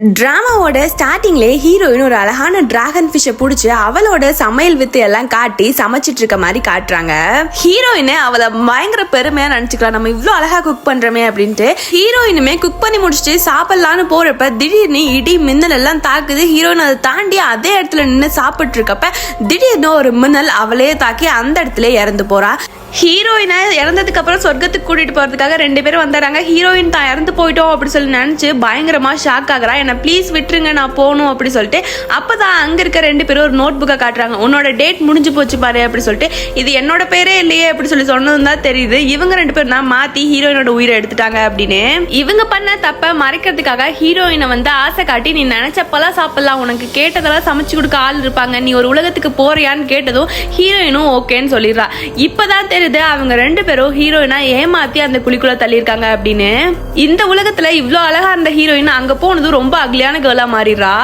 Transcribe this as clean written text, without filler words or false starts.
டிராமாவோட ஸ்டார்டிங்லே heroine ஒரு அழகான dragon ஃபிஷ்ஷை பிடிச்சி அவளோட சமையல் வித்து எல்லாம் காட்டி சமைச்சிட்டு இருக்க மாதிரி காட்டுறாங்க. ஹீரோயினை அவளை பயங்கர பெருமையா நினைச்சுக்கலாம், நம்ம இவ்வளோ அழகா குக் பண்றோமே அப்படின்ட்டு. ஹீரோயினுமே குக் பண்ணி முடிச்சுட்டு சாப்பிடலான்னு போறப்ப திடீர்னு இடி மின்னல் எல்லாம் தாக்குது. ஹீரோயின் அதை தாண்டி அதே இடத்துல நின்று சாப்பிட்டு இருக்கப்ப திடீர்னு ஒரு மின்னல் அவளையே தாக்கி அந்த இடத்துல இறந்து போறா. ஹீரோயினை இறந்ததுக்கு அப்புறம் சொர்க்கத்துக்கு கூட்டிட்டு போறதுக்காக 2 பேரும் வந்துடுறாங்க. ஹீரோயின் தான் இறந்து போயிட்டோம் அப்படி சொல்லி நினைச்சு பயங்கரமா ஷாக் ஆகுறா. என்ன ப்ளீஸ் விட்டுருங்க, நான் போகணும் அப்படி சொல்லிட்டு. அப்பதான் அங்க இருக்க 2 பேரும் ஒரு நோட் புக்கை காட்டுறாங்க. உன்னோட டேட் முடிஞ்சு போச்சு பாரு அப்படி சொல்லிட்டு. இது என்னோட பேரே இல்லையே அப்படி சொல்லி சொன்னதும் தான் தெரியுது இவங்க 2 பேரும் தான் மாத்தி ஹீரோயினோட உயிரை எடுத்துட்டாங்க அப்படின்னு. இவங்க பண்ண தப்ப மறைக்கிறதுக்காக ஹீரோயினை வந்து ஆசை காட்டி நீ நினைச்சப்பெல்லாம் சாப்பிடலாம், உனக்கு கேட்டதெல்லாம் சமைச்சு கொடுக்க ஆள் இருப்பாங்க, நீ ஒரு உலகத்துக்கு போறியான்னு கேட்டதும் ஹீரோயினும் ஓகேன்னு சொல்லிடுறா. இப்பதான் அவங்க 2 பேரும் ஹீரோயினா ஏமாத்தி அந்த குழிக்குள்ள தள்ளியிருக்காங்க அப்படின்னு. இந்த உலகத்துல இவ்வளவு அழகா இருந்த ஹீரோயின் அங்க போனது ரொம்ப அக்லியான கேர்லா மாறிடுறா.